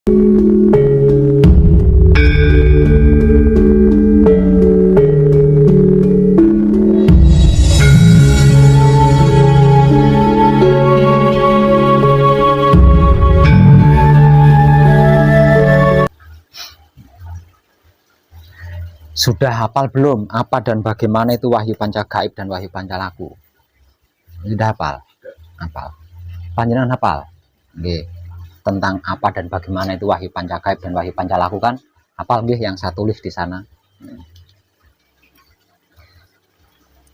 Sudah hafal belum apa dan bagaimana itu wahyu panca gaib dan wahyu panca laku? Sudah hafal? Hafal. Panjenengan hafal? Nggih. Tentang apa dan bagaimana itu wahyu panca gaib dan wahyu panca laku kan? Hafal nggih yang saya tulis di sana.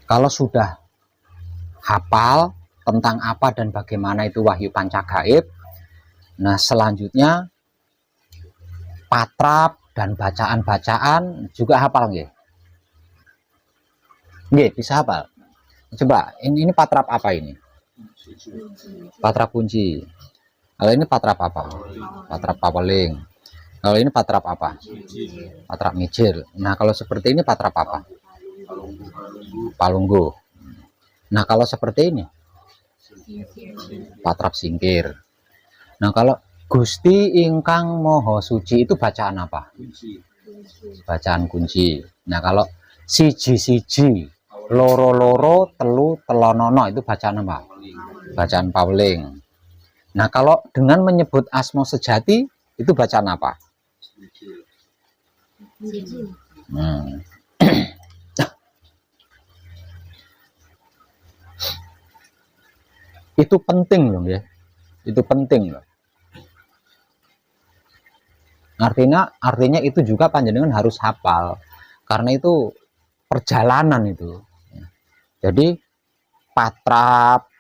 Kalau sudah hafal tentang apa dan bagaimana itu wahyu panca gaib, nah selanjutnya patrap dan bacaan-bacaan juga hafal nggih? Nggih, bisa hafal. Coba ini patrap apa ini? Patrap kunci. Kalau ini patrap apa? Patrap paweling. Kalau ini patrap apa? Patrap mijil. Nah, kalau seperti ini patrap apa? Palungguh. Nah, kalau seperti ini patrap singkir. Nah, kalau Gusti ingkang Moho Suci itu bacaan apa? Bacaan kunci. Nah, kalau siji-siji, loro-loro, telu telonono itu bacaan apa? Bacaan paweling. Nah, kalau dengan menyebut asma sejati itu bacaan apa? Itu penting loh ya. Itu penting loh. Artinya itu juga panjenengan harus hafal, karena itu perjalanan itu. Jadi patrap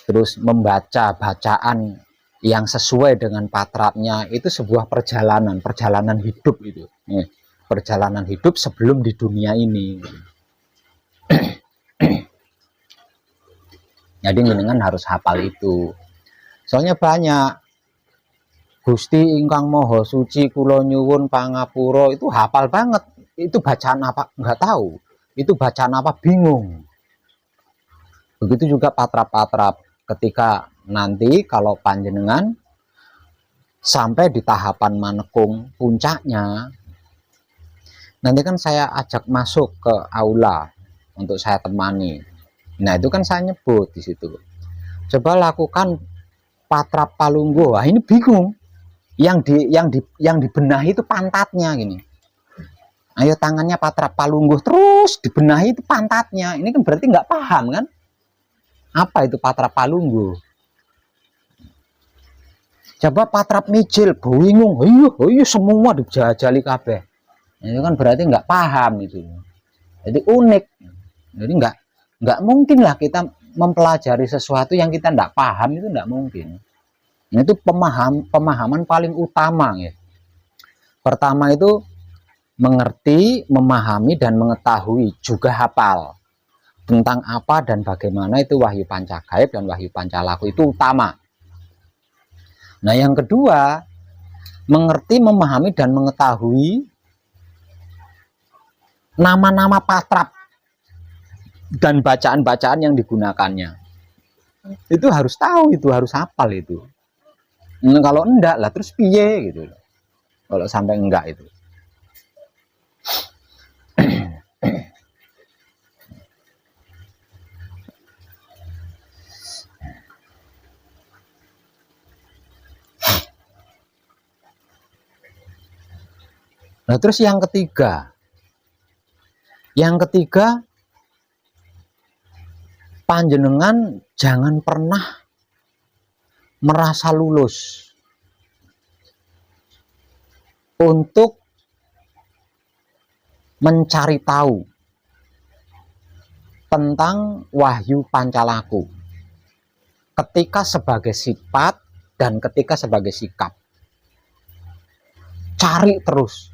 terus membaca bacaan yang sesuai dengan patrapnya itu sebuah perjalanan hidup itu. Perjalanan hidup sebelum di dunia ini. Jadi panjenengan harus hafal itu. Soalnya banyak Gusti ingkang Moho Suci kula nyuwun pangapura itu hafal banget. Itu bacaan apa nggak tahu. Itu bacaan apa bingung. Begitu juga patrap-patrap. Ketika nanti kalau panjenengan sampai di tahapan manekung puncaknya, nanti kan saya ajak masuk ke aula untuk saya temani. Nah, itu kan saya nyebut di situ. Coba lakukan patrap palungguh. Wah, ini bingung. Yang dibenahi itu pantatnya gini. Ayo tangannya patrap palungguh terus dibenahi itu pantatnya. Ini kan berarti nggak paham kan? Apa itu patrap palungguh? Coba patrap mijil, bingung. Iya semua dijajali kabeh. Itu kan berarti nggak paham itu. Jadi unik. Jadi nggak mungkin lah kita mempelajari sesuatu yang kita nggak paham, itu nggak mungkin. Nah, itu pemahaman paling utama ya. Pertama itu mengerti, memahami dan mengetahui, juga hafal tentang apa dan bagaimana itu wahyu panca gaib dan wahyu panca laku, itu utama. Nah, yang kedua, mengerti, memahami dan mengetahui nama-nama patrap dan bacaan-bacaan yang digunakannya. Itu harus tahu, itu harus hafal itu. Nah, kalau enggak lah terus piye gitu. Kalau sampai enggak itu. Nah, terus yang ketiga panjenengan jangan pernah merasa lulus untuk mencari tahu tentang wahyu panca laku ketika sebagai sifat dan ketika sebagai sikap. Cari terus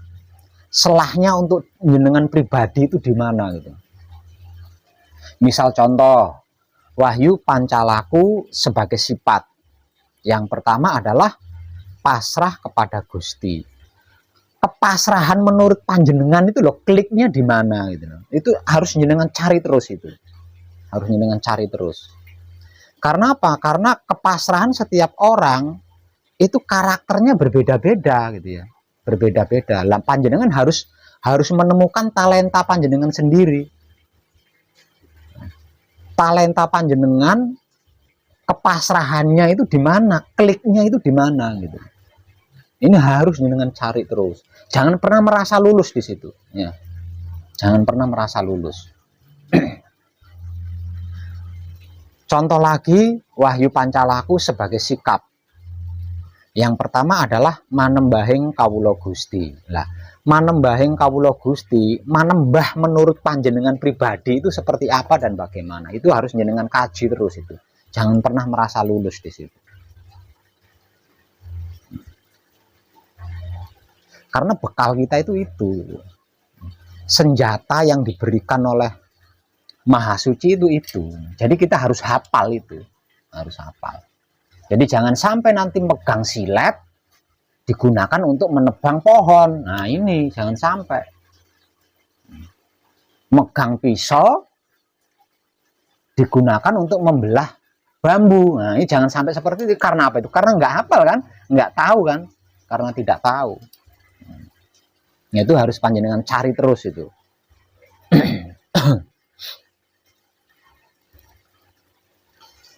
selahnya untuk jenengan pribadi itu di mana gitu. Misal contoh wahyu panca laku sebagai sifat. Yang pertama adalah pasrah kepada Gusti. Kepasrahan menurut panjenengan itu loh, kliknya di mana gitu loh. Itu harus jenengan cari terus itu. Harus jenengan cari terus. Karena apa? Karena kepasrahan setiap orang itu karakternya berbeda-beda gitu ya, berbeda-beda. Lah panjenengan harus menemukan talenta panjenengan sendiri. Talenta panjenengan, kepasrahannya itu di mana, kliknya itu di mana gitu. Ini harus jenengan cari terus. Jangan pernah merasa lulus di situ ya. Jangan pernah merasa lulus. Contoh lagi Wahyu Pancalaku sebagai sikap. Yang pertama adalah manembahing kawula Gusti. Lah, manembahing kawula Gusti, manembah menurut panjenengan pribadi itu seperti apa dan bagaimana? Itu harus jenengan kaji terus itu. Jangan pernah merasa lulus di situ. Karena bekal kita itu. Senjata yang diberikan oleh Maha Suci itu. Jadi kita harus hafal itu. Harus hafal. Jadi jangan sampai nanti megang silet digunakan untuk menebang pohon. Nah ini jangan sampai. Megang pisau digunakan untuk membelah bambu. Nah ini jangan sampai seperti itu. Karena apa itu? Karena nggak hafal kan? Nggak tahu kan? Karena tidak tahu. Itu harus panjenengan cari terus itu.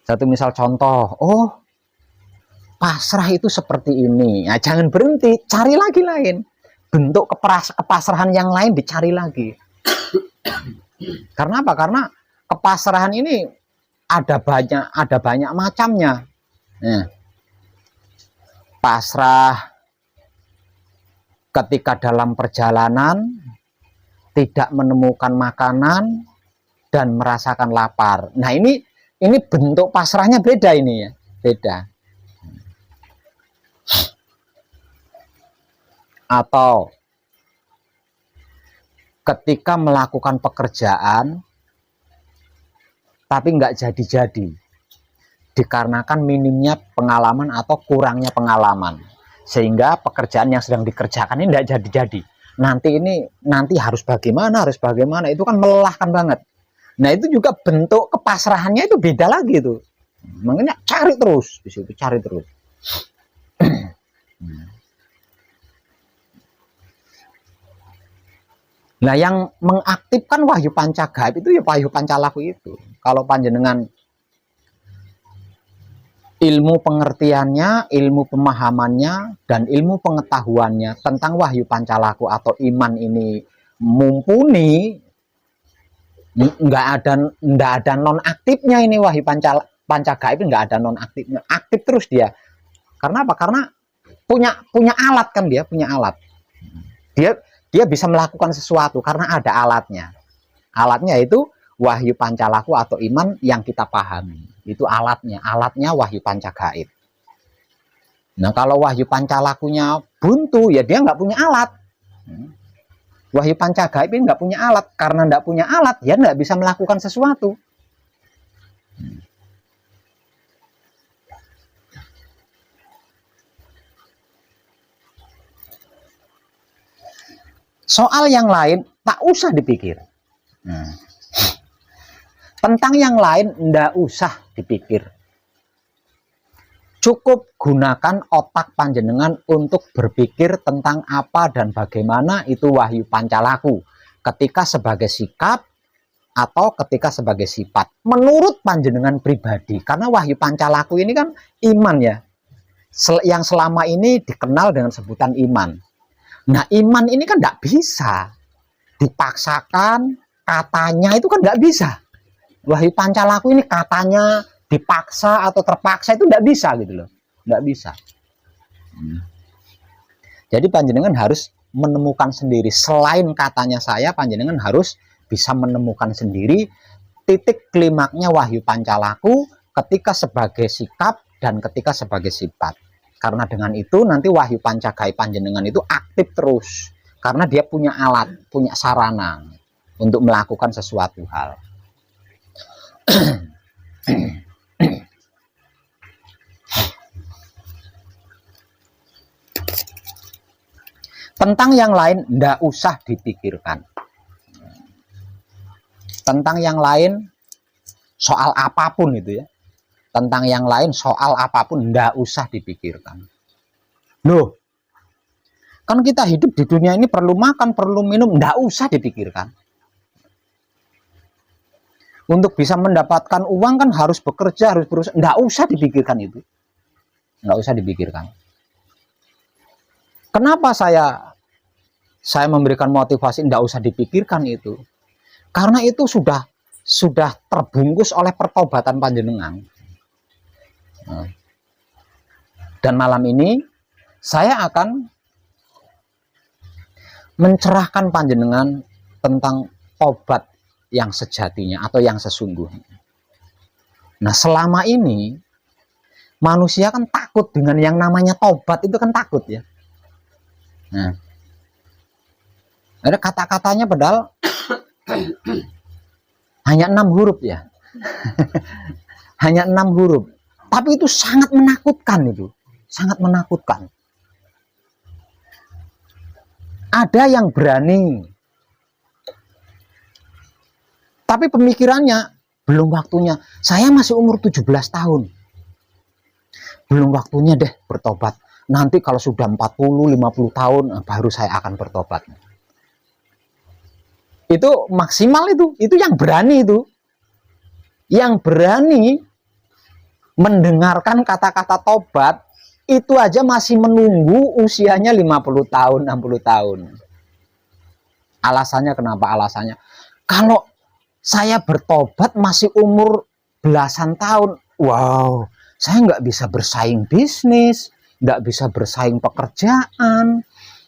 Satu misal contoh, pasrah itu seperti ini. Nah, jangan berhenti, cari lagi lain. Bentuk kepasrahan yang lain dicari lagi. Karena apa? Karena kepasrahan ini ada banyak macamnya. Nah, pasrah ketika dalam perjalanan tidak menemukan makanan dan merasakan lapar. Nah, ini bentuk pasrahnya beda ini ya, beda. Atau ketika melakukan pekerjaan tapi nggak jadi-jadi dikarenakan minimnya pengalaman atau kurangnya pengalaman, sehingga pekerjaan yang sedang dikerjakan ini nggak jadi-jadi. Nanti harus bagaimana, itu kan melelahkan banget. Nah itu juga bentuk kepasrahannya itu beda lagi tuh. Makanya cari terus di situ, cari terus. Nah yang mengaktifkan wahyu pancagaib itu ya wahyu pancalaku itu. Kalau panjenengan ilmu pengertiannya, ilmu pemahamannya, dan ilmu pengetahuannya tentang wahyu pancalaku atau iman ini mumpuni, nggak ada non aktifnya ini wahyu pancagaib, nggak ada non aktifnya, aktif terus dia. Karena apa? Karena punya alat kan, dia punya alat. Dia bisa melakukan sesuatu karena ada alatnya. Alatnya itu wahyu pancalaku atau iman yang kita pahami. Itu alatnya wahyu pancagaib. Nah kalau wahyu pancalakunya buntu, ya dia nggak punya alat. Wahyu pancagaib ini nggak punya alat. Karena nggak punya alat, dia nggak bisa melakukan sesuatu. Soal yang lain tak usah dipikir. Tentang yang lain ndak usah dipikir. Cukup gunakan otak panjenengan untuk berpikir tentang apa dan bagaimana itu wahyu pancalaku. Ketika sebagai sikap atau ketika sebagai sifat. Menurut panjenengan pribadi. Karena wahyu pancalaku ini kan iman ya. Yang selama ini dikenal dengan sebutan iman. Nah iman ini kan nggak bisa dipaksakan, katanya itu kan nggak bisa. Wahyu pancalaku ini katanya dipaksa atau terpaksa itu nggak bisa gitu loh, nggak bisa. Jadi panjenengan harus menemukan sendiri. Selain katanya saya, panjenengan harus bisa menemukan sendiri titik klimaknya wahyu pancalaku ketika sebagai sikap dan ketika sebagai sifat. Karena dengan itu nanti wahyu pancagaib panjenengan itu aktif terus. Karena dia punya alat, punya sarana untuk melakukan sesuatu hal. Tentang yang lain ndak usah dipikirkan. Tentang yang lain soal apapun itu ya. Tentang yang lain soal apapun ndak usah dipikirkan. Loh, kan kita hidup di dunia ini perlu makan, perlu minum, nggak usah dipikirkan. Untuk bisa mendapatkan uang kan harus bekerja, harus berusaha, nggak usah dipikirkan itu. Nggak usah dipikirkan. Kenapa saya memberikan motivasi nggak usah dipikirkan itu? Karena itu sudah terbungkus oleh pertobatan panjenengan. Dan malam ini saya akan mencerahkan panjenengan tentang tobat yang sejatinya atau yang sesungguhnya. Nah, selama ini manusia kan takut dengan yang namanya tobat, itu kan takut ya. Nah, ada kata-katanya padahal hanya 6 huruf ya. Hanya 6 huruf. Tapi itu sangat menakutkan itu. Sangat menakutkan. Ada yang berani. Tapi pemikirannya belum waktunya. Saya masih umur 17 tahun. Belum waktunya deh bertobat. Nanti kalau sudah 40, 50 tahun baru saya akan bertobat. Itu maksimal itu yang berani itu. Yang berani mendengarkan kata-kata tobat itu aja masih menunggu usianya 50 tahun, 60 tahun. Alasannya kenapa? Alasannya kalau saya bertobat masih umur belasan tahun, wow, saya nggak bisa bersaing bisnis, nggak bisa bersaing pekerjaan,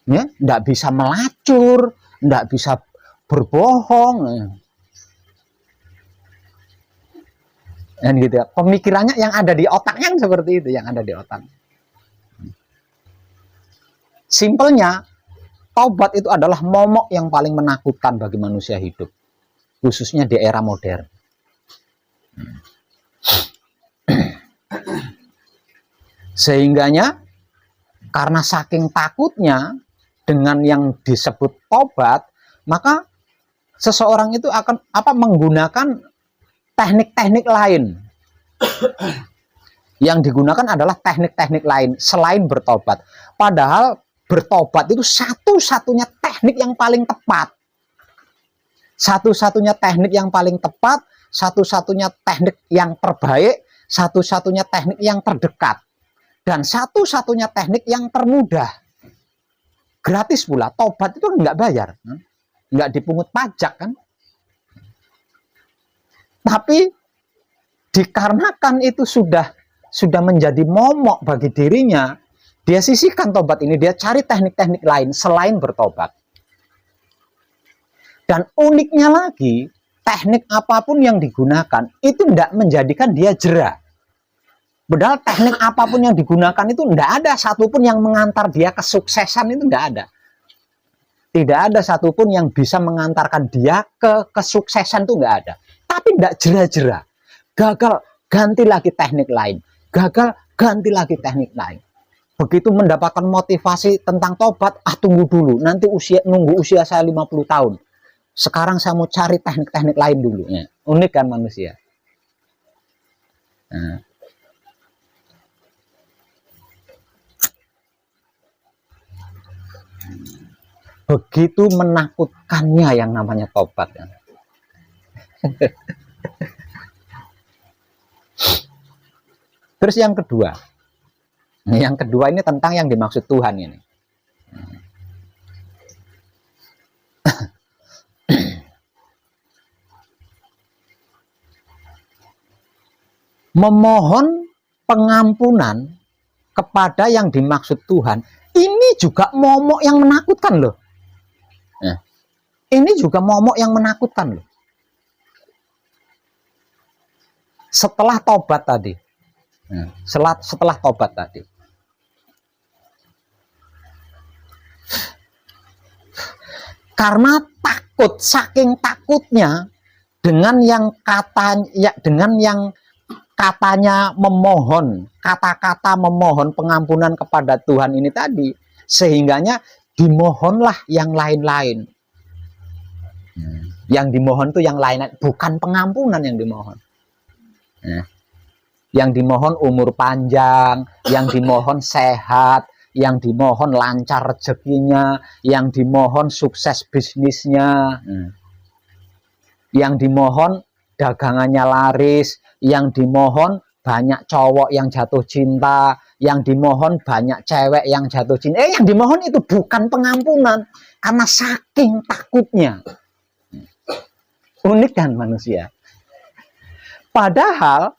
ya, nggak bisa melacur, nggak bisa berbohong. Dan gitu ya, pemikirannya yang ada di otaknya seperti itu, yang ada di otak. Simpelnya, taubat itu adalah momok yang paling menakutkan bagi manusia hidup, khususnya di era modern. Sehingganya, karena saking takutnya dengan yang disebut taubat, maka seseorang itu akan menggunakan teknik-teknik lain. Yang digunakan adalah teknik-teknik lain selain bertobat. Padahal bertobat itu satu-satunya teknik yang paling tepat. Satu-satunya teknik yang paling tepat, satu-satunya teknik yang terbaik, satu-satunya teknik yang terdekat. Dan satu-satunya teknik yang termudah. Gratis pula, tobat itu nggak bayar. Nggak dipungut pajak kan. Tapi dikarenakan itu sudah menjadi momok bagi dirinya, dia sisihkan tobat ini, dia cari teknik-teknik lain selain bertobat. Dan uniknya lagi, teknik apapun yang digunakan itu tidak menjadikan dia jera. Padahal teknik apapun yang digunakan itu tidak ada satupun yang mengantar dia kesuksesan, itu tidak ada. Tidak ada satupun yang bisa mengantarkan dia ke kesuksesan, itu nggak ada. Tapi tidak jera-jera. Gagal, ganti lagi teknik lain. Gagal, ganti lagi teknik lain. Begitu mendapatkan motivasi tentang tobat, tunggu dulu. Nanti nunggu usia saya 50 tahun. Sekarang saya mau cari teknik-teknik lain dulu. Ya. Unik kan manusia. Nah. Begitu menakutkannya yang namanya tobat. Ya. Terus yang kedua ini tentang yang dimaksud Tuhan ini. Memohon pengampunan kepada yang dimaksud Tuhan, ini juga momok yang menakutkan loh. Nah, ini juga momok yang menakutkan loh. Setelah tobat tadi, setelah tobat tadi, karena takut, saking takutnya dengan yang katanya memohon, kata-kata memohon pengampunan kepada Tuhan ini tadi, sehingganya dimohonlah yang lain-lain. Yang dimohon itu yang lain-lain, bukan pengampunan yang dimohon. Yang dimohon umur panjang, yang dimohon sehat, yang dimohon lancar rezekinya, yang dimohon sukses bisnisnya, yang dimohon dagangannya laris, yang dimohon banyak cowok yang jatuh cinta, yang dimohon banyak cewek yang jatuh cinta. Yang dimohon itu bukan pengampunan, karena saking takutnya. Unik kan manusia. Padahal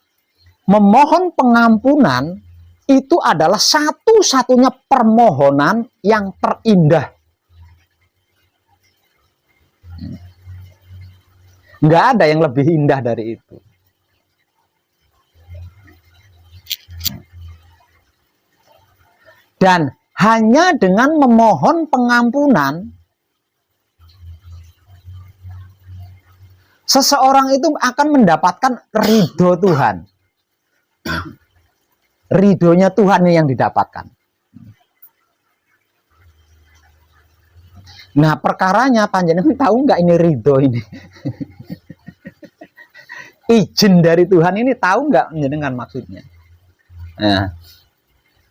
memohon pengampunan itu adalah satu-satunya permohonan yang terindah. Nggak ada yang lebih indah dari itu. Dan hanya dengan memohon pengampunan, seseorang itu akan mendapatkan ridho Tuhan. Ridhonya Tuhan yang didapatkan. Nah, perkaranya panjenengan tahu nggak ini ridho ini? Izin dari Tuhan ini tahu nggak dengan maksudnya? Nah,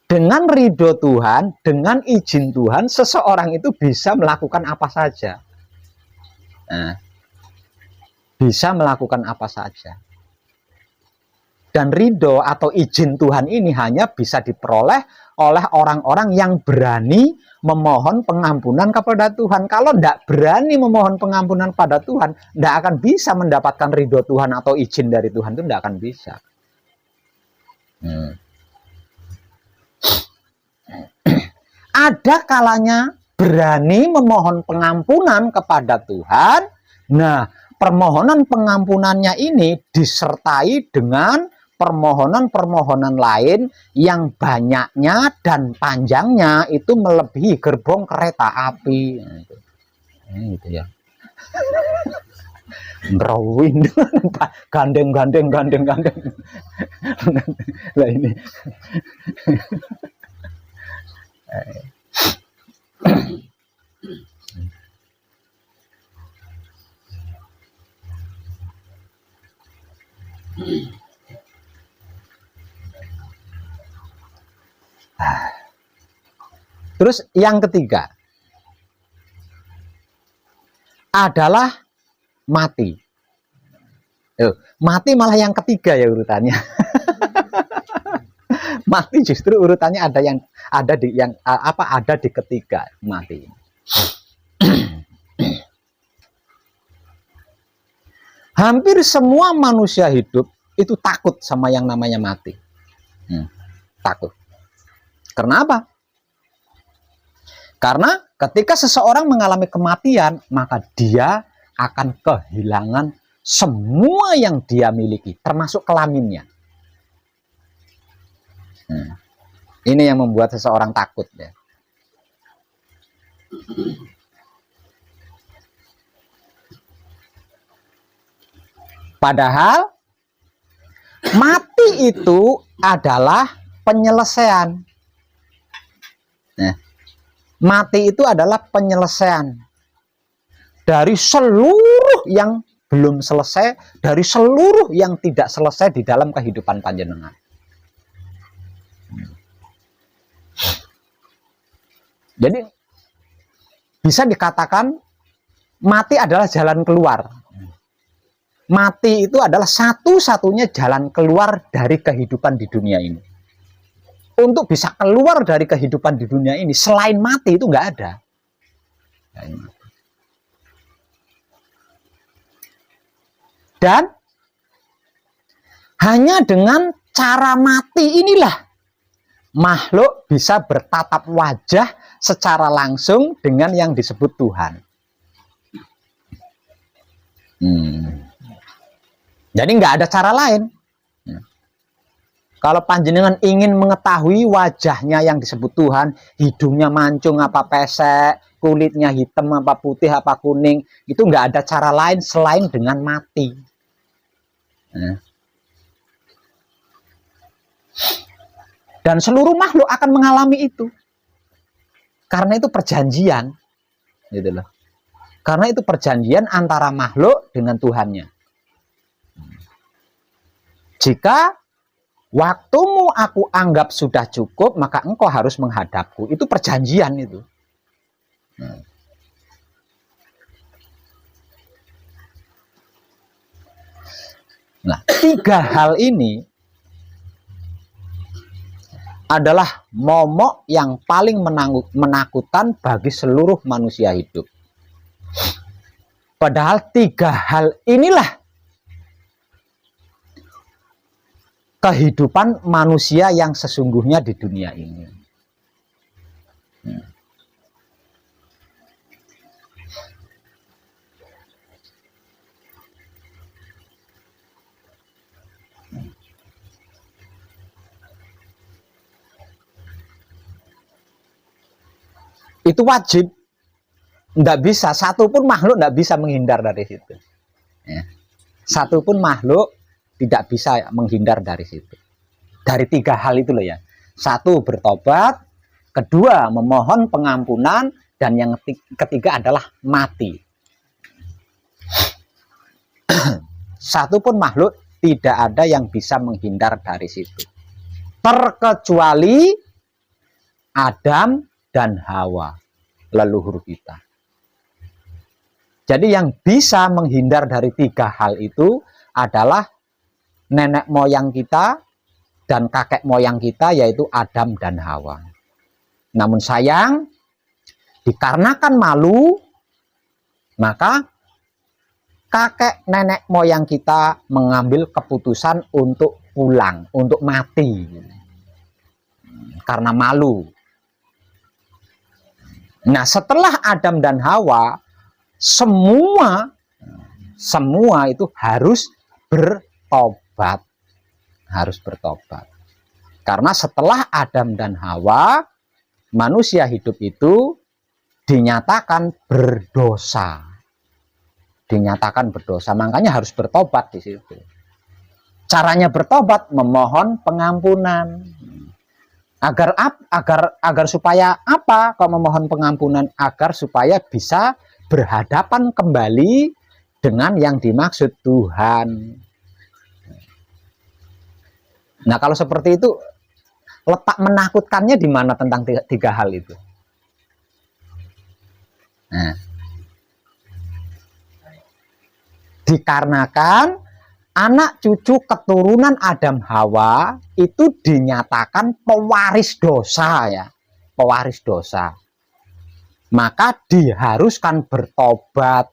dengan ridho Tuhan, dengan izin Tuhan, seseorang itu bisa melakukan apa saja. Nah, bisa melakukan apa saja. Dan ridho atau izin Tuhan ini hanya bisa diperoleh oleh orang-orang yang berani memohon pengampunan kepada Tuhan. Kalau tidak berani memohon pengampunan pada Tuhan, tidak akan bisa mendapatkan ridho Tuhan atau izin dari Tuhan, itu tidak akan bisa. Ada kalanya berani memohon pengampunan kepada Tuhan. Nah, permohonan pengampunannya ini disertai dengan permohonan-permohonan lain yang banyaknya dan panjangnya itu melebihi gerbong kereta api. Gitu ya. Drawing gandeng. Lah ini. Terus yang ketiga adalah mati. Mati malah yang ketiga ya urutannya. Mati justru urutannya ada di ketiga mati. Hampir semua manusia hidup itu takut sama yang namanya mati. Takut. Kenapa? Karena ketika seseorang mengalami kematian, maka dia akan kehilangan semua yang dia miliki, termasuk kelaminnya. Ini yang membuat seseorang takut ya. Padahal mati itu adalah penyelesaian. Nah, mati itu adalah penyelesaian dari seluruh yang belum selesai, dari seluruh yang tidak selesai di dalam kehidupan panjenengan. Jadi bisa dikatakan mati adalah jalan keluar. Mati itu adalah satu-satunya jalan keluar dari kehidupan di dunia ini. Untuk bisa keluar dari kehidupan di dunia ini, selain mati itu nggak ada. Dan hanya dengan cara mati inilah makhluk bisa bertatap wajah secara langsung dengan yang disebut Tuhan. Jadi nggak ada cara lain. Kalau panjenengan ingin mengetahui wajahnya yang disebut Tuhan, hidungnya mancung apa pesek, kulitnya hitam apa putih apa kuning, itu nggak ada cara lain selain dengan mati. Dan seluruh makhluk akan mengalami itu. Karena itu perjanjian, gitu loh. Karena itu perjanjian antara makhluk dengan Tuhannya. Jika Waktumu aku anggap sudah cukup, maka engkau harus menghadapku. Itu perjanjian itu. Nah, tiga hal ini adalah momok yang paling menakutkan bagi seluruh manusia hidup. Padahal tiga hal inilah kehidupan manusia yang sesungguhnya di dunia ini. Itu wajib. Tidak bisa, satupun makhluk tidak bisa menghindar dari situ. Satupun makhluk tidak bisa menghindar dari situ. Dari tiga hal itu loh ya. Satu, bertobat. Kedua, memohon pengampunan. Dan yang ketiga adalah mati. Satupun makhluk tidak ada yang bisa menghindar dari situ. Terkecuali Adam dan Hawa, leluhur kita. Jadi yang bisa menghindar dari tiga hal itu adalah nenek moyang kita dan kakek moyang kita, yaitu Adam dan Hawa. Namun sayang, dikarenakan malu, maka kakek nenek moyang kita mengambil keputusan untuk pulang, untuk mati. Karena malu. Nah, setelah Adam dan Hawa, semua itu harus bertobat. Harus bertobat. Karena setelah Adam dan Hawa, manusia hidup itu dinyatakan berdosa. Dinyatakan berdosa, makanya harus bertobat di situ. Caranya bertobat, memohon pengampunan. Agar supaya apa? Kok memohon pengampunan? Agar supaya bisa berhadapan kembali dengan yang dimaksud Tuhan. Nah, kalau seperti itu, letak menakutkannya di mana tentang tiga hal itu? Nah, dikarenakan anak cucu keturunan Adam Hawa itu dinyatakan pewaris dosa ya, pewaris dosa. Maka diharuskan bertobat.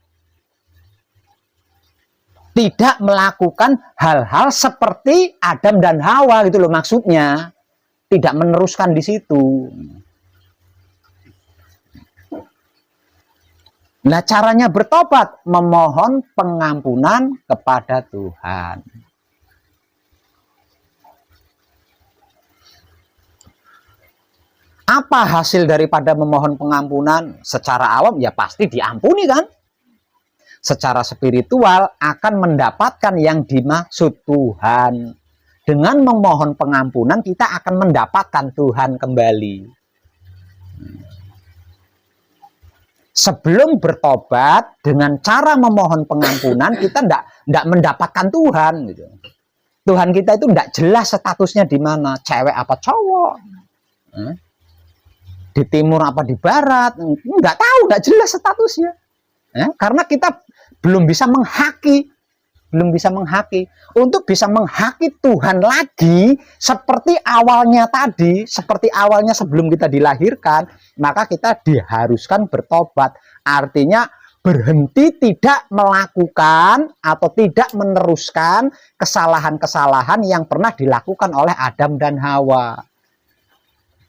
Tidak melakukan hal-hal seperti Adam dan Hawa gitu loh maksudnya. Tidak meneruskan di situ. Nah, caranya bertobat, memohon pengampunan kepada Tuhan. Apa hasil daripada memohon pengampunan? Secara awam ya pasti diampuni kan? Secara spiritual akan mendapatkan yang dimaksud Tuhan. Dengan memohon pengampunan kita akan mendapatkan Tuhan kembali. Sebelum bertobat dengan cara memohon pengampunan kita tidak mendapatkan Tuhan gitu. Tuhan kita itu tidak jelas statusnya di mana, cewek apa cowok, di timur apa di barat, nggak tahu, nggak jelas statusnya, karena kita belum bisa menghaki. Untuk bisa menghaki Tuhan lagi seperti awalnya tadi, seperti awalnya sebelum kita dilahirkan, maka kita diharuskan bertobat. Artinya berhenti tidak melakukan atau tidak meneruskan kesalahan-kesalahan yang pernah dilakukan oleh Adam dan Hawa.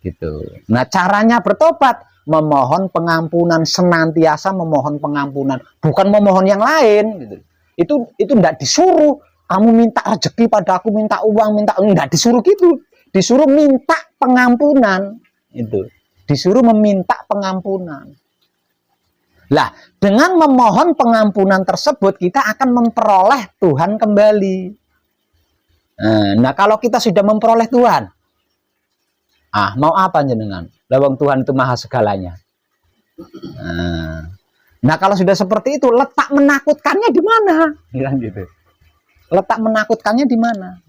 Gitu. Nah, caranya bertobat, memohon pengampunan, senantiasa memohon pengampunan, bukan memohon yang lain gitu. Itu tidak disuruh kamu minta rezeki pada aku, minta uang, enggak disuruh gitu. Disuruh minta pengampunan. Itu. Disuruh meminta pengampunan. Lah, dengan memohon pengampunan tersebut kita akan memperoleh Tuhan kembali. Nah, kalau kita sudah memperoleh Tuhan, mau apa jenengan? Lawang Tuhan itu maha segalanya. Nah, kalau sudah seperti itu, letak menakutkannya di mana? Bilang gitu. Letak menakutkannya di mana?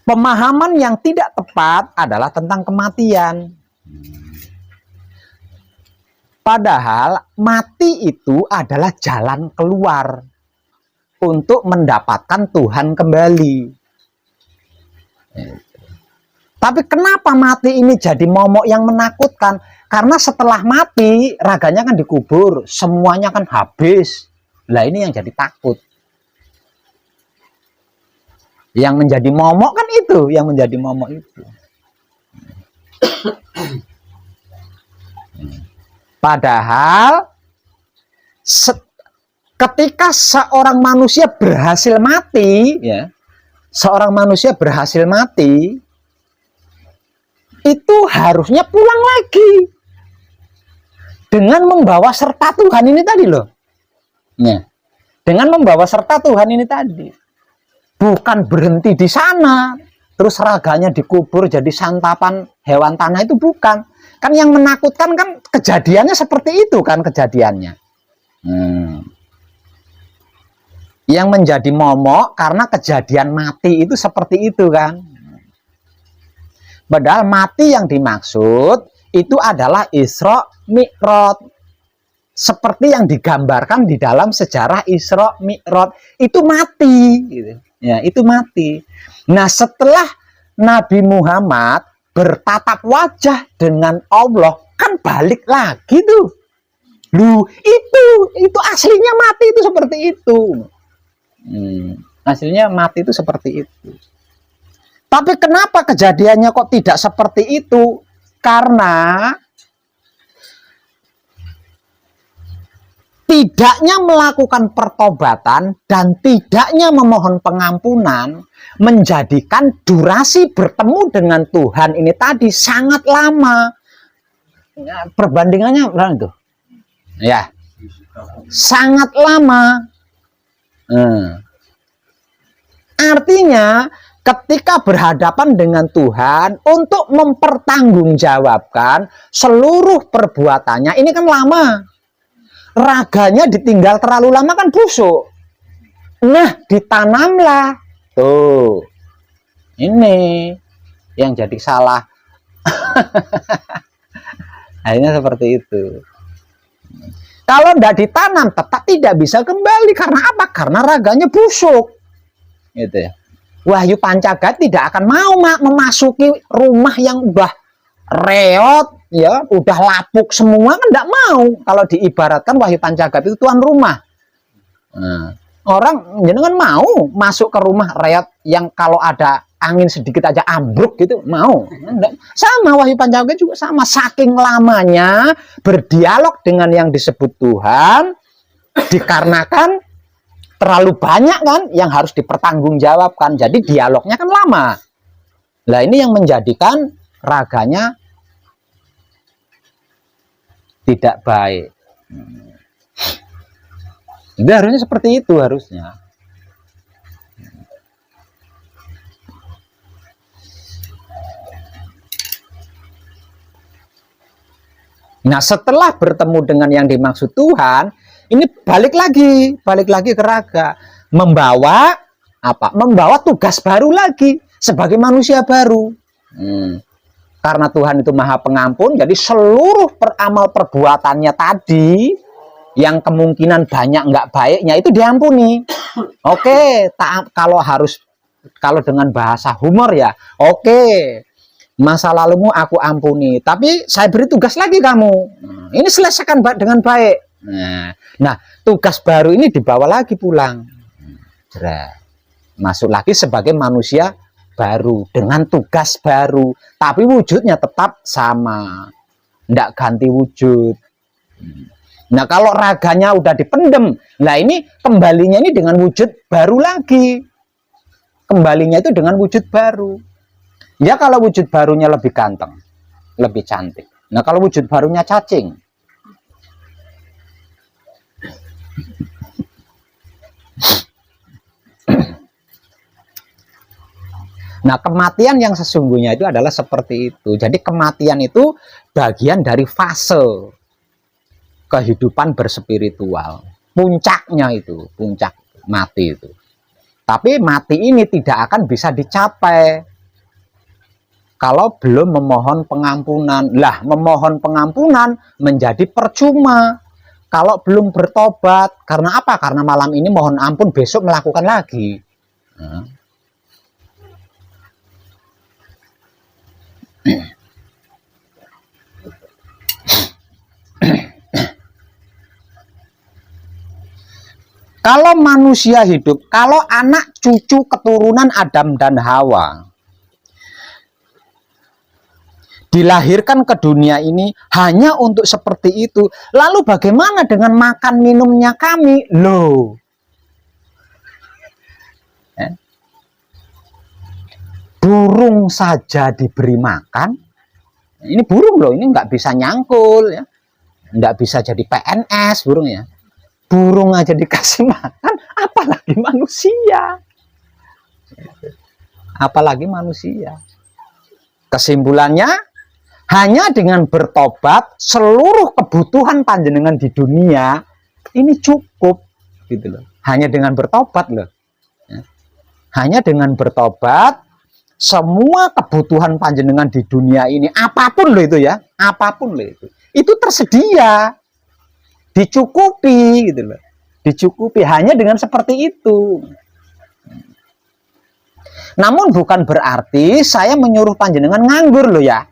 Pemahaman yang tidak tepat adalah tentang kematian. Padahal mati itu adalah jalan keluar untuk mendapatkan Tuhan kembali. Tapi kenapa mati ini jadi momok yang menakutkan? Karena setelah mati, raganya kan dikubur, semuanya kan habis. Lah ini yang jadi takut. Yang menjadi momok kan itu, yang menjadi momok itu. Padahal ketika seorang manusia berhasil mati, ya, seorang manusia berhasil mati, itu harusnya pulang lagi dengan membawa serta Tuhan ini tadi loh. Ya. Dengan membawa serta Tuhan ini tadi. Bukan berhenti di sana, terus raganya dikubur jadi santapan hewan tanah, itu bukan. Kan yang menakutkan kan kejadiannya seperti itu kan kejadiannya. Yang menjadi momok karena kejadian mati itu seperti itu kan. Padahal mati yang dimaksud itu adalah Isra Mi'raj. Seperti yang digambarkan di dalam sejarah Isra Mi'raj, itu mati gitu. Ya, itu mati. Nah, setelah Nabi Muhammad bertatap wajah dengan Allah, kan balik lagi tuh. Lu itu aslinya mati itu seperti itu. Aslinya mati itu seperti itu. Tapi kenapa kejadiannya kok tidak seperti itu? Karena tidaknya melakukan pertobatan dan tidaknya memohon pengampunan menjadikan durasi bertemu dengan Tuhan ini tadi sangat lama. Perbandingannya berapa itu? Ya, sangat lama. Artinya ketika berhadapan dengan Tuhan untuk mempertanggungjawabkan seluruh perbuatannya, ini kan lama. Raganya ditinggal terlalu lama kan busuk. Nah, ditanamlah. Tuh. Ini yang jadi salah. Akhirnya seperti itu. Kalau tidak ditanam, tetap tidak bisa kembali. Karena apa? Karena raganya busuk. Gitu ya. Wahyu Pancagat tidak akan mau memasuki rumah yang udah reot, ya, udah lapuk semua, kan tidak mau. Kalau diibaratkan Wahyu Pancagat itu tuan rumah. Nah, orang jangan mau masuk ke rumah reot yang kalau ada angin sedikit aja ambruk gitu, mau. Sama Wahyu Pancagat juga sama. Saking lamanya berdialog dengan yang disebut Tuhan, dikarenakan terlalu banyak kan yang harus dipertanggungjawabkan. Jadi dialognya kan lama. Nah, ini yang menjadikan raganya tidak baik. Itu harusnya seperti itu harusnya. Nah, setelah bertemu dengan yang dimaksud Tuhan, ini balik lagi ke raga, membawa apa? Membawa tugas baru lagi sebagai manusia baru. Karena Tuhan itu Maha Pengampun, jadi seluruh peramal perbuatannya tadi yang kemungkinan banyak nggak baiknya itu diampuni. Oke, kalau dengan bahasa humor ya, oke, masa lalumu aku ampuni, tapi saya beri tugas lagi kamu. Ini selesaikan dengan baik. Nah, tugas baru ini dibawa lagi pulang. Masuk lagi sebagai manusia baru dengan tugas baru, tapi wujudnya tetap sama, tidak ganti wujud. Nah, kalau raganya udah dipendem, nah ini kembalinya ini dengan wujud baru lagi. Kembalinya itu dengan wujud baru. Ya, kalau wujud barunya lebih ganteng, lebih cantik. Nah, kalau wujud barunya cacing, nah, kematian yang sesungguhnya itu adalah seperti itu. Jadi kematian itu bagian dari fase kehidupan berspiritual. Puncaknya itu, puncak mati itu. Tapi mati ini tidak akan bisa dicapai kalau belum memohon pengampunan. Lah, memohon pengampunan menjadi percuma kalau belum bertobat. Karena apa? Karena malam ini mohon ampun, besok melakukan lagi. Kalau manusia hidup, kalau anak cucu keturunan Adam dan Hawa dilahirkan ke dunia ini hanya untuk seperti itu, lalu bagaimana dengan makan minumnya kami? Loh, burung saja diberi makan. Ini burung loh, ini nggak bisa nyangkul ya, nggak bisa jadi PNS burung ya. Burung aja dikasih makan, apalagi manusia. Apalagi manusia. Kesimpulannya, hanya dengan bertobat seluruh kebutuhan panjenengan di dunia ini cukup gitu loh. Hanya dengan bertobat loh. Hanya dengan bertobat semua kebutuhan panjenengan di dunia ini, apapun loh itu ya, apapun loh itu tersedia, dicukupi gitu loh, dicukupi hanya dengan seperti itu. Namun bukan berarti saya menyuruh panjenengan nganggur loh ya.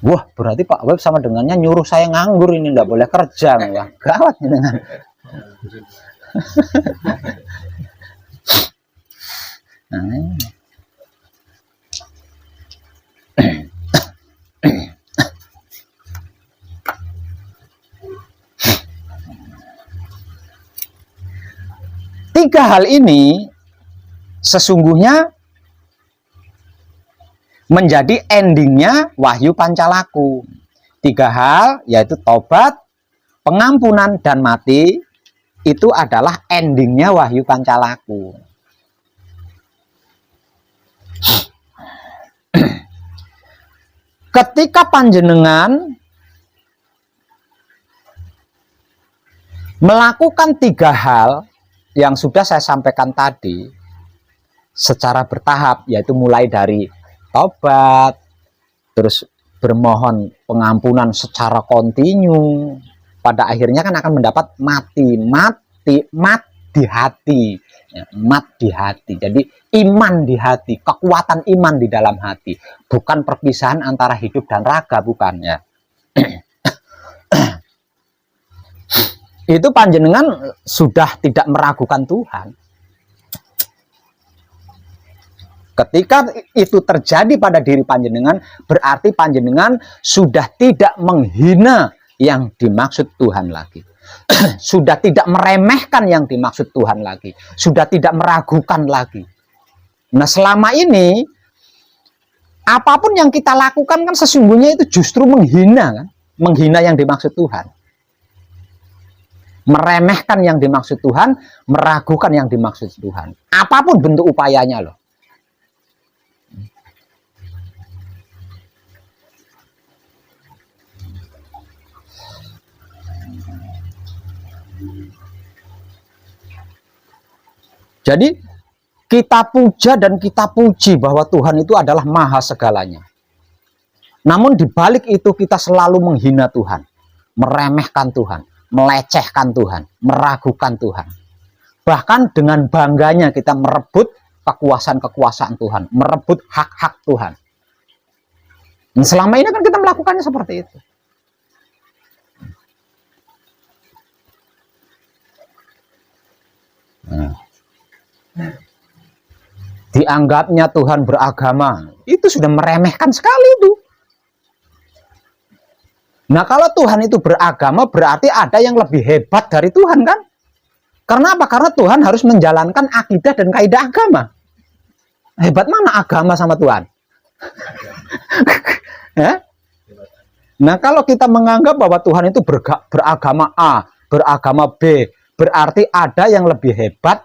Wah, berarti Pak Web sama dengannya nyuruh saya nganggur, ini nggak boleh kerja. Wah, gawat dengan. Tiga hal ini sesungguhnya menjadi endingnya Wahyu Pancalaku. Tiga hal, yaitu tobat, pengampunan, dan mati, itu adalah endingnya Wahyu Pancalaku. Ketika panjenengan melakukan tiga hal yang sudah saya sampaikan tadi secara bertahap, yaitu mulai dari tobat, terus bermohon pengampunan secara kontinu, pada akhirnya kan akan mendapat mat di hati, ya, mat di hati. Jadi iman di hati, kekuatan iman di dalam hati, bukan perpisahan antara hidup dan raga, bukan ya. Itu panjenengan sudah tidak meragukan Tuhan. Ketika itu terjadi pada diri panjenengan, berarti panjenengan sudah tidak menghina yang dimaksud Tuhan lagi. Sudah tidak meremehkan yang dimaksud Tuhan lagi. Sudah tidak meragukan lagi. Nah, selama ini apapun yang kita lakukan kan sesungguhnya itu justru menghina kan? Menghina yang dimaksud Tuhan. Meremehkan yang dimaksud Tuhan, meragukan yang dimaksud Tuhan. Apapun bentuk upayanya loh. Jadi kita puja dan kita puji bahwa Tuhan itu adalah maha segalanya. Namun dibalik itu kita selalu menghina Tuhan, meremehkan Tuhan, melecehkan Tuhan, meragukan Tuhan. Bahkan dengan bangganya kita merebut kekuasaan-kekuasaan Tuhan, merebut hak-hak Tuhan. Dan selama ini kan kita melakukannya seperti itu. Dianggapnya Tuhan beragama, itu sudah meremehkan sekali itu. Nah, kalau Tuhan itu beragama, berarti ada yang lebih hebat dari Tuhan kan? Karena apa? Karena Tuhan harus menjalankan akidah dan kaidah agama. Hebat mana agama sama Tuhan? Ya? Nah, kalau kita menganggap bahwa Tuhan itu beragama A, beragama B, berarti ada yang lebih hebat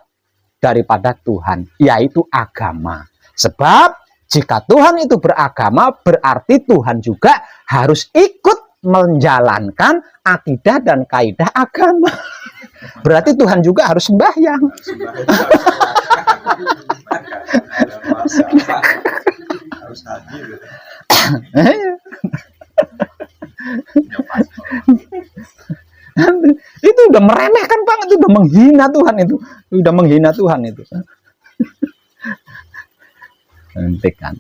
daripada Tuhan, yaitu agama. Sebab Jika Tuhan itu beragama, berarti Tuhan juga harus ikut menjalankan akidah dan kaidah agama. Berarti Tuhan juga harus sembahyang. Harus hadir. Itu udah meremehkan banget, itu udah menghina Tuhan itu. Udah menghina Tuhan itu. Nanti kan.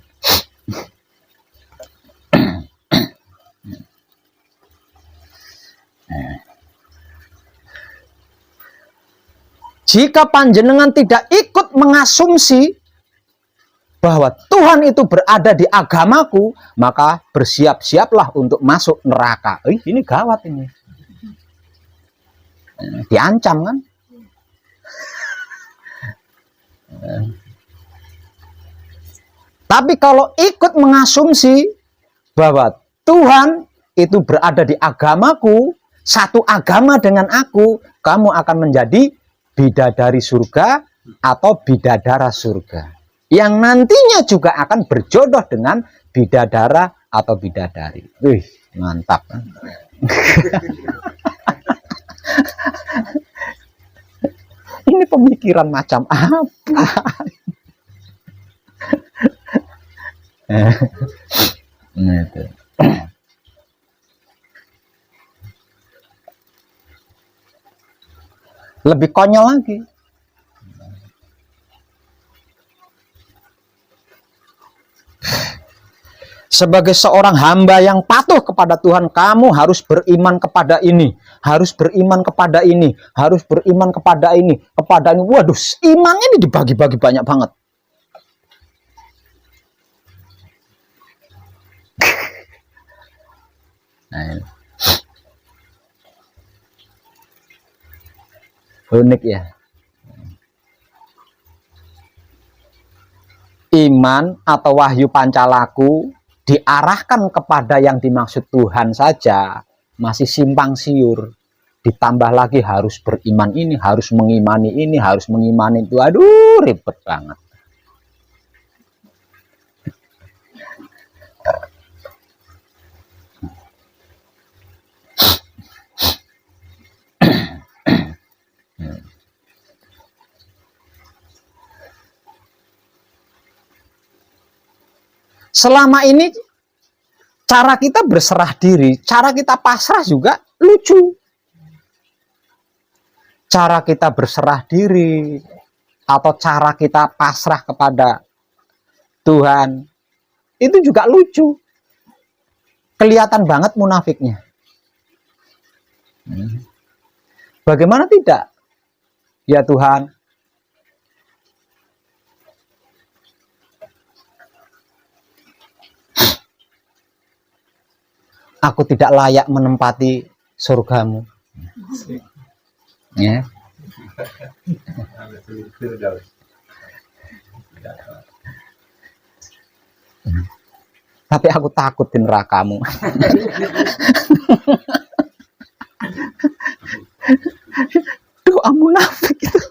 Jika panjenengan tidak ikut mengasumsi bahwa Tuhan itu berada di agamaku, maka bersiap-siaplah untuk masuk neraka. Ini gawat ini. Diancam kan? Tapi kalau ikut mengasumsi bahwa Tuhan itu berada di agamaku, satu agama dengan aku, kamu akan menjadi bidadari surga atau bidadara surga, yang nantinya juga akan berjodoh dengan bidadara atau bidadari. Wih, mantap. Ini pemikiran macam apa? Itu. Lebih konyol lagi. Sebagai seorang hamba yang patuh kepada Tuhan, kamu harus beriman kepada ini, harus beriman kepada ini, harus beriman kepada ini, kepada ini. Waduh, imannya ini dibagi-bagi banyak banget. Nah, unik ya. Iman atau wahyu pancalaku diarahkan kepada yang dimaksud Tuhan saja masih simpang siur. Ditambah lagi harus beriman ini, harus mengimani ini, harus mengimani itu. Aduh, ribet banget. Selama ini cara kita berserah diri, cara kita pasrah juga lucu. Cara kita berserah diri atau cara kita pasrah kepada Tuhan itu juga lucu. Kelihatan banget munafiknya. Bagaimana tidak? Ya Tuhan, aku tidak layak menempati surgamu. Ya. Tapi aku takut di nerakamu. Doa munafik itu.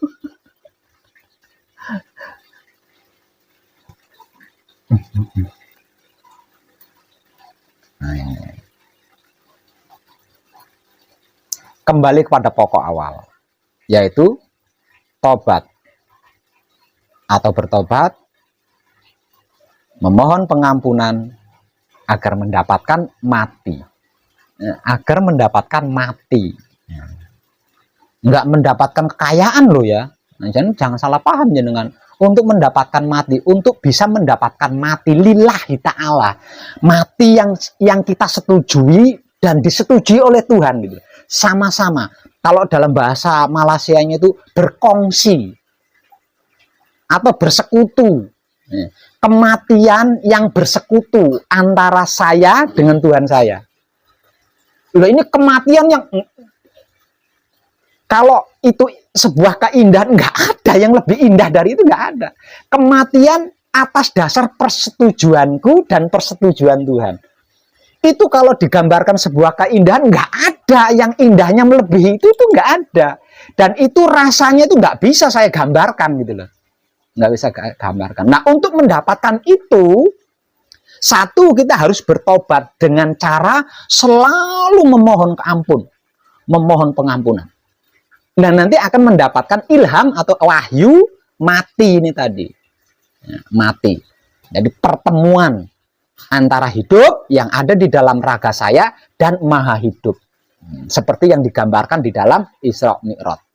Kembali kepada pokok awal, yaitu tobat atau bertobat, memohon pengampunan agar mendapatkan mati, agar mendapatkan mati, nggak mendapatkan kekayaan loh ya. Nah, jangan salah paham ya, dengan untuk mendapatkan mati, untuk bisa mendapatkan mati lillahi ta'ala, mati yang kita setujui dan disetujui oleh Tuhan gitu. Sama-sama. Kalau dalam bahasa Malaysianya itu berkongsi atau bersekutu. Kematian yang bersekutu antara saya dengan Tuhan saya. Loh, ini kematian yang kalau itu sebuah keindahan, nggak ada yang lebih indah dari itu, nggak ada. Kematian atas dasar persetujuanku dan persetujuan Tuhan. Itu kalau digambarkan sebuah keindahan, nggak ada yang indahnya melebihi itu nggak ada. Dan itu rasanya itu nggak bisa saya gambarkan gitu loh. nggak bisa gambarkan. Nah, untuk mendapatkan itu, satu, kita harus bertobat dengan cara selalu memohon memohon pengampunan. Nah, nanti akan mendapatkan ilham atau wahyu mati ini tadi. Ya, mati. Jadi pertemuan antara hidup yang ada di dalam raga saya dan maha hidup. Seperti yang digambarkan di dalam Isra Mi'raj.